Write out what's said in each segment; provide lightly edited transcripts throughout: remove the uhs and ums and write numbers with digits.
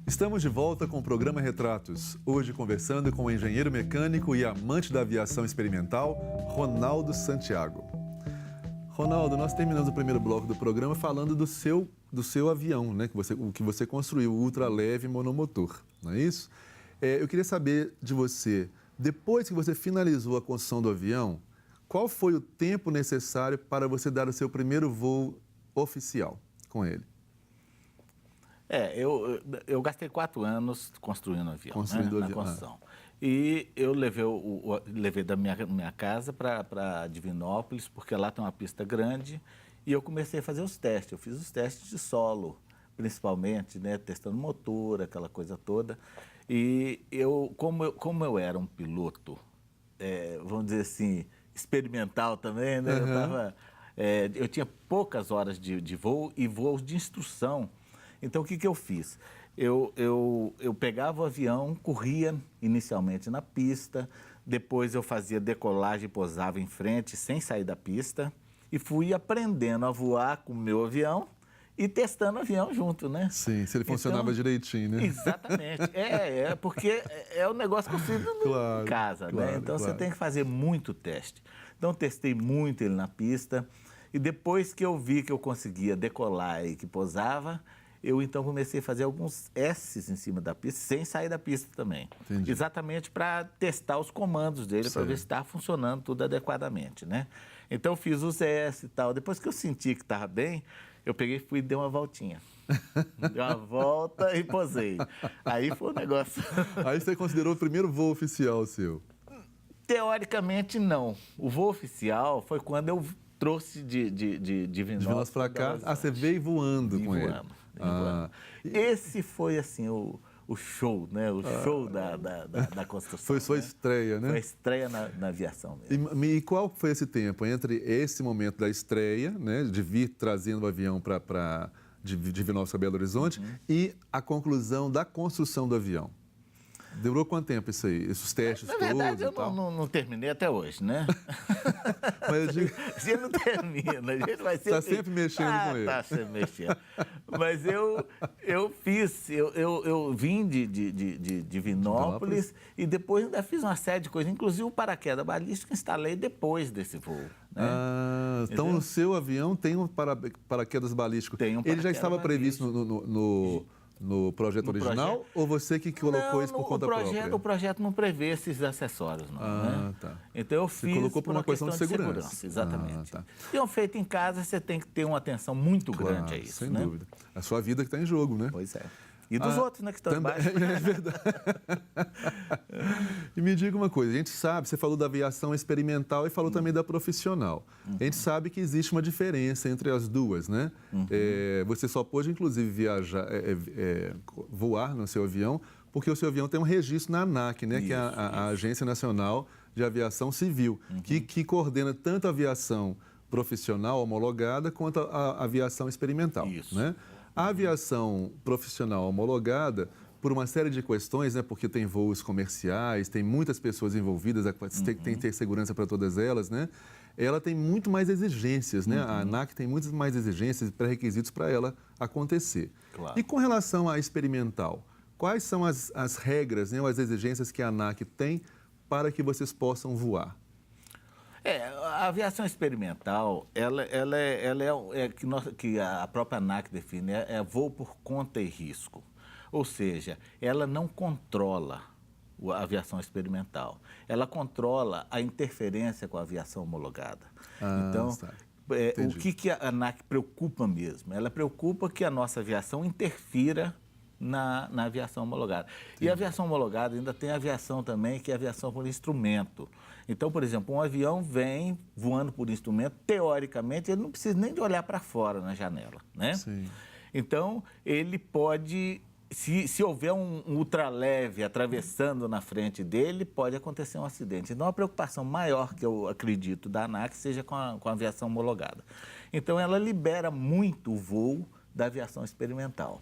Estamos de volta com o programa Retratos, hoje conversando com o engenheiro mecânico e amante da aviação experimental, Ronaldo Santiago. Ronaldo, nós terminamos o primeiro bloco do programa falando do seu avião, né, o que você construiu, o ultraleve monomotor, não é isso? Eu queria saber de você, depois que você finalizou a construção do avião, qual foi o tempo necessário para você dar o seu primeiro voo oficial com ele? Eu gastei 4 anos construindo o avião, Construindo o na avião. construção. E eu levei da minha casa para Divinópolis, porque lá tem uma pista grande, e eu comecei a fazer os testes. Eu fiz os testes de solo, principalmente, né, testando motor, aquela coisa toda. E como eu era um piloto, vamos dizer assim, experimental também, né? Uhum. Eu tinha poucas horas de voo e voos de instrução. Então, o que eu fiz? Eu pegava o avião, corria inicialmente na pista, depois eu fazia decolagem e pousava em frente sem sair da pista e fui aprendendo a voar com o meu avião e testando o avião junto, né? Sim, se ele funcionava Então, direitinho, né? Exatamente. Porque é um negócio construído em casa, né? Então, você tem que fazer muito teste. Então, testei muito ele na pista e depois que eu vi que eu conseguia decolar e que pousava, eu então comecei a fazer alguns S's em cima da pista, sem sair da pista também. Entendi. Exatamente para testar os comandos dele, para ver se estava funcionando tudo adequadamente, né? Então, eu fiz os S e tal. Depois que eu senti que estava bem, eu peguei, fui e dei uma voltinha. Dei uma volta e posei. Aí foi um negócio... Aí você considerou o primeiro voo oficial seu? Teoricamente, não. O voo oficial foi quando eu trouxe de Vinópolis para cá? Você veio voando com ele? Esse foi, assim, o show, né? O show da construção. Foi sua estreia, né? Foi a estreia na aviação mesmo. E qual foi esse tempo entre esse momento da estreia, né, de vir trazendo o avião de Divinópolis para Belo Horizonte, e a conclusão da construção do avião? Durou quanto tempo isso aí? Esses testes todos? Na verdade, eu e tal? não terminei até hoje, né? Mas eu digo... A gente não termina, a gente vai sempre... Está sempre mexendo com ele. Está sempre mexendo. Mas eu fiz, eu vim de Divinópolis e depois ainda fiz uma série de coisas, inclusive o paraquedas balístico instalei depois desse voo. Né? Então o seu avião tem um paraquedas balístico. Tem um Ele já paraquedas estava previsto no projeto original ou você que colocou isso por conta própria? O projeto não prevê esses acessórios, não. Né? Tá. Então eu Você fiz colocou por uma questão de segurança. Exatamente. Tá. E feito em casa, você tem que ter uma atenção muito grande a isso. Sem né? dúvida. A sua vida que está em jogo, né? Pois é. E dos outros, né, que estão embaixo. É verdade. E me diga uma coisa, a gente sabe, você falou da aviação experimental e falou também da profissional. A gente sabe que existe uma diferença entre as duas, né? Você só pôde, inclusive, viajar, voar no seu avião, porque o seu avião tem um registro na ANAC, né? Que é a Agência Nacional de Aviação Civil, que coordena tanto a aviação profissional homologada quanto a aviação experimental. Isso. Né? A aviação profissional homologada, por uma série de questões, né, porque tem voos comerciais, tem muitas pessoas envolvidas, tem que ter segurança para todas elas, né? Ela tem muito mais exigências, né? A ANAC tem muitas mais exigências e pré-requisitos para ela acontecer. Claro. E com relação à experimental, quais são as regras, né, ou as exigências que a ANAC tem para que vocês possam voar? A aviação experimental, ela que a própria ANAC define, é voo por conta e risco. Ou seja, ela não controla a aviação experimental. Ela controla a interferência com a aviação homologada. Então, o que a ANAC preocupa mesmo? Ela preocupa que a nossa aviação interfira na aviação homologada. Entendi. E a aviação homologada ainda tem a aviação também, que é a aviação por instrumento. Então, por exemplo, um avião vem voando por instrumento, teoricamente, ele não precisa nem de olhar para fora na janela, né? Sim. Então, ele pode, se houver um ultraleve atravessando na frente dele, pode acontecer um acidente. Então, a preocupação maior que eu acredito da ANAC seja com a aviação homologada. Então, ela libera muito o voo da aviação experimental.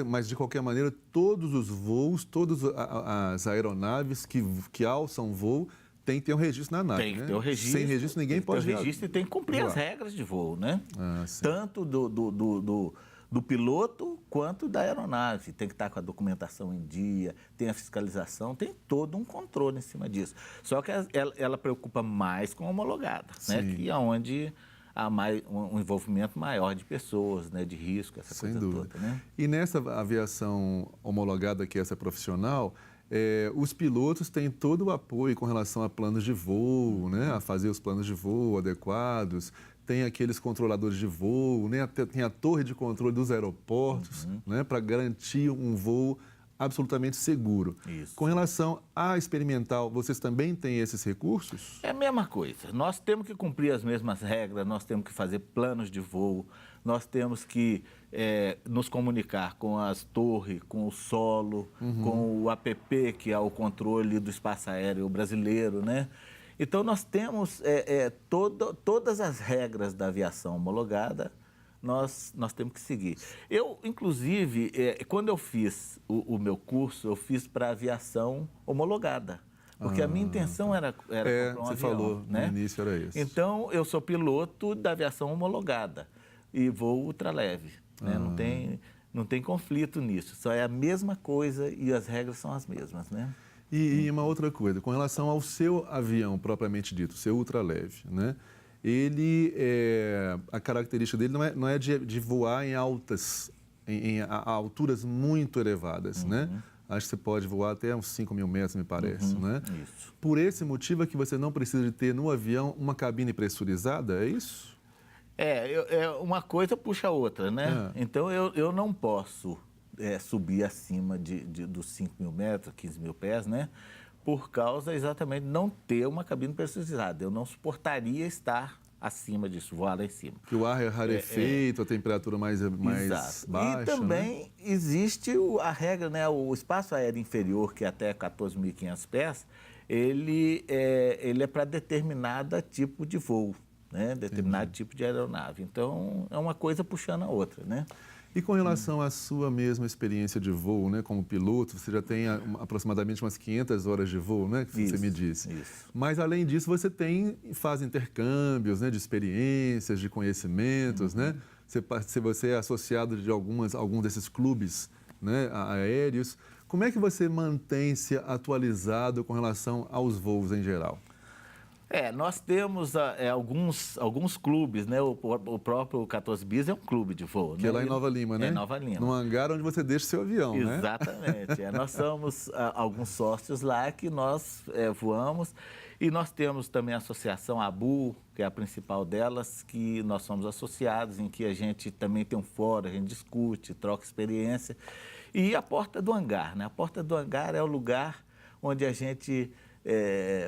Mas de qualquer maneira, todos os voos, todas as aeronaves que alçam voo tem que ter um registro na ANAC, Tem que né? ter o registro. Sem registro ninguém pode ter o registro e tem que cumprir voar. as regras de voo, né? Sim. Tanto do piloto quanto da aeronave. Tem que estar com a documentação em dia, tem a fiscalização, tem todo um controle em cima disso. Só que ela preocupa mais com a homologada, né? Que é onde há um envolvimento maior de pessoas, né? De risco, essa Sem coisa dúvida. toda, né? E nessa aviação homologada, que é essa profissional, os pilotos têm todo o apoio com relação a planos de voo, né? A fazer os planos de voo adequados, tem aqueles controladores de voo, né? Tem a torre de controle dos aeroportos, né? Para garantir um voo absolutamente seguro. Isso. Com relação à experimental, vocês também têm esses recursos? É a mesma coisa. Nós temos que cumprir as mesmas regras, nós temos que fazer planos de voo, nós temos que nos comunicar com as torres, com o solo, com o APP, que é o controle do espaço aéreo brasileiro, né? Então, nós temos todas as regras da aviação homologada, nós temos que seguir. Eu, inclusive, quando eu fiz o meu curso, eu fiz para aviação homologada. Porque a minha intenção era comprar um você avião, falou, né? no início era isso. Então, eu sou piloto da aviação homologada e voo ultraleve. Né? Não tem conflito nisso. Só é a mesma coisa e as regras são as mesmas, né? E uma outra coisa, com relação ao seu avião propriamente dito, o seu ultraleve, né? A característica dele não é de voar em a alturas muito elevadas, né? Acho que você pode voar até uns 5.000 metros, me parece, né? Isso. Por esse motivo é que você não precisa de ter no avião uma cabine pressurizada, é isso? Uma coisa puxa a outra, né? Então, eu não posso subir acima dos 5.000 metros, 15.000 pés, né? Por causa exatamente de não ter uma cabine pressurizada. Eu não suportaria estar acima disso, voar lá em cima. Que o ar é rarefeito, a temperatura mais Exato. baixa, E também né? existe a regra, né? O espaço aéreo inferior, que é até 14.500 pés, ele é para determinado tipo de voo, né? Determinado tipo de aeronave. Então, é uma coisa puxando a outra, né? E com relação à sua mesma experiência de voo, né, como piloto, você já tem aproximadamente umas 500 horas de voo, né, que você me disse. Isso. Mas, além disso, você faz intercâmbios, né, de experiências, de conhecimentos, né? Se você é associado de alguns desses clubes, né, aéreos, como é que você mantém-se atualizado com relação aos voos em geral? Nós temos alguns clubes, né? O próprio 14 Bis é um clube de voo. Que é lá em Nova Lima, né? É Nova Lima. No hangar onde você deixa o seu avião, né? Exatamente. Nós somos alguns sócios lá que nós voamos e nós temos também a associação ABU, que é a principal delas, que nós somos associados, em que a gente também tem um fórum, a gente discute, troca experiência. E a porta do hangar, né? A porta do hangar é o lugar onde a gente...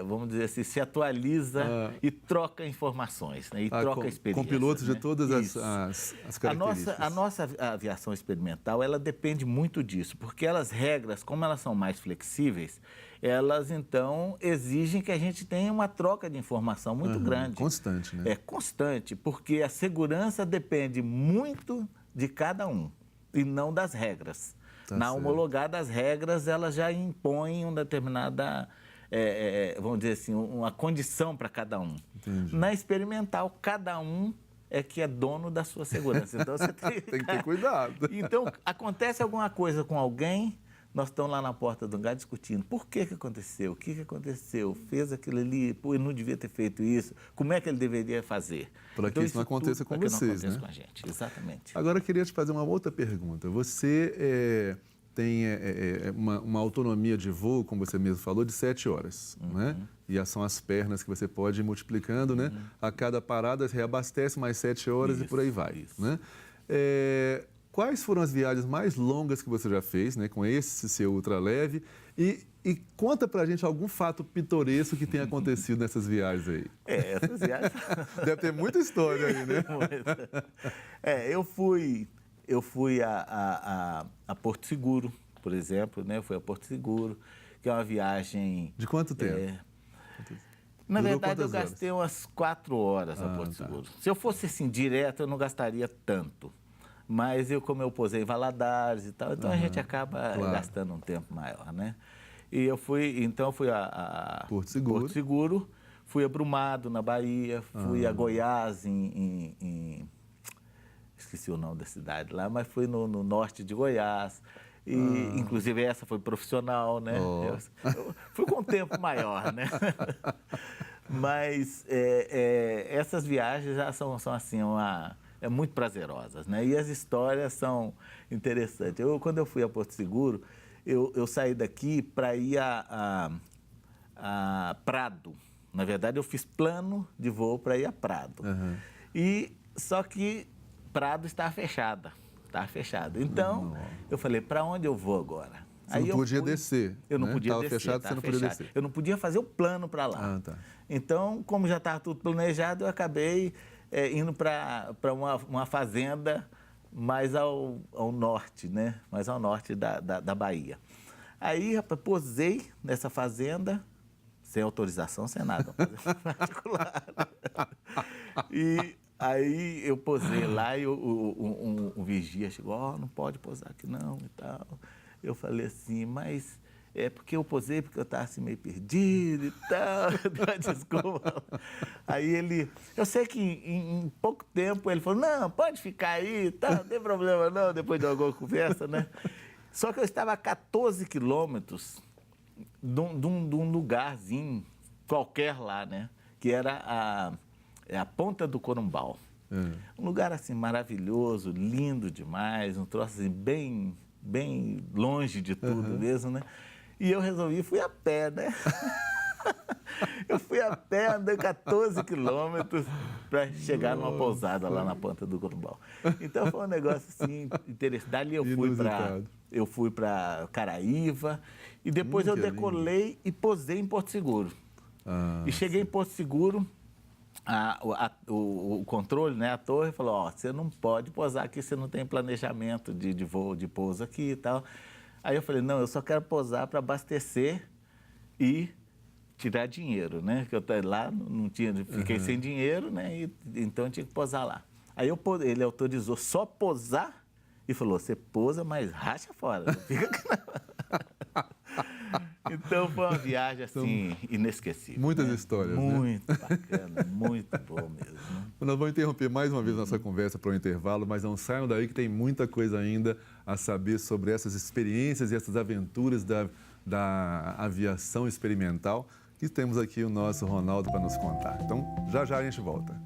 vamos dizer assim, se atualiza e troca informações, né? E troca experiências. Com pilotos né? de todas as características. A nossa aviação experimental, ela depende muito disso, porque as regras, como elas são mais flexíveis, elas, então, exigem que a gente tenha uma troca de informação muito grande. Constante, né? É constante, porque a segurança depende muito de cada um e não das regras. Na homologada, as regras, elas já impõem uma determinada... vamos dizer assim, uma condição para cada um. Entendi. Na experimental, cada um é que é dono da sua segurança. Então, você tem que ter cuidado. Então, acontece alguma coisa com alguém, nós estamos lá na porta do hangar discutindo. Por que aconteceu? O que aconteceu? Fez aquilo ali? Pô, ele não devia ter feito isso. Como é que ele deveria fazer? Para que isso não aconteça com vocês, né? Para que não aconteça com a gente, exatamente. Agora, eu queria te fazer uma outra pergunta. Você... tem uma autonomia de voo, como você mesmo falou, de 7 horas, né? E são as pernas que você pode ir multiplicando, né? A cada parada reabastece mais 7 horas e por aí vai, né? Quais foram as viagens mais longas que você já fez, né? Com esse seu ultraleve e conta pra gente algum fato pitoresco que tenha acontecido nessas viagens aí. Essas viagens... Deve ter muita história aí, né? Eu fui a Porto Seguro, por exemplo, né? Eu fui a Porto Seguro, que é uma viagem... De quanto tempo? Na verdade, eu gastei umas 4 horas a Porto Seguro. Se eu fosse assim, direto, eu não gastaria tanto. Mas como eu posei em Valadares e tal, então a gente acaba gastando um tempo maior, né? E eu fui a Porto Seguro. Porto Seguro, fui a Brumado, na Bahia, fui a Goiás, esqueci o nome da cidade lá, mas fui no norte de Goiás. E, inclusive, essa foi profissional, né? Eu fui com um tempo maior, né? Mas essas viagens já são assim, muito prazerosas, né? E as histórias são interessantes. Quando eu fui a Porto Seguro, eu saí daqui para ir a Prado. Na verdade, eu fiz plano de voo para ir a Prado. Só que Prado estava fechada. Então, eu falei, para onde eu vou agora? Você não podia descer, Eu não né? podia Tava descer. fechado, você não podia descer. Eu não podia fazer o plano para lá. Tá. Então, como já estava tudo planejado, eu acabei indo para uma fazenda mais ao norte, né? Mais ao norte da Bahia. Aí, rapaz, posei nessa fazenda, sem autorização, sem nada, particular. E aí eu posei lá e um vigia chegou, não pode posar aqui não e tal. Eu falei assim, mas é porque eu posei porque eu estava assim meio perdido e tal, deu uma desculpa. Aí eu sei que em pouco tempo ele falou, não, pode ficar aí e tal, não tem problema não, depois de alguma conversa, né? Só que eu estava a 14 quilômetros de um lugarzinho qualquer lá, né? Que era a Ponta do Corumbau. Um lugar assim maravilhoso, lindo demais, um troço assim bem longe de tudo mesmo, né? E eu resolvi, fui a pé, né? Eu fui a pé, andei 14 quilômetros para chegar numa pousada lá na Ponta do Corumbau. Então foi um negócio assim interessante. Dali eu fui para Caraíva e depois eu decolei e posei em Porto Seguro. E cheguei em Porto Seguro, o controle, né, a torre, falou, ó, você não pode pousar aqui, você não tem planejamento de voo, de pouso aqui e tal. Aí eu falei, não, eu só quero pousar para abastecer e tirar dinheiro, né? Que eu lá não tinha, fiquei sem dinheiro, né? Então eu tinha que pousar lá. Aí ele autorizou só pousar e falou, você pousa, mas racha fora, não fica aqui não. Então foi uma viagem assim inesquecível. Muitas histórias, muito bacana, muito bom mesmo. Nós vamos interromper mais uma vez nossa conversa para o intervalo, mas não saiam daí que tem muita coisa ainda a saber sobre essas experiências e essas aventuras da aviação experimental, que temos aqui o nosso Ronaldo para nos contar. Então, já já a gente volta.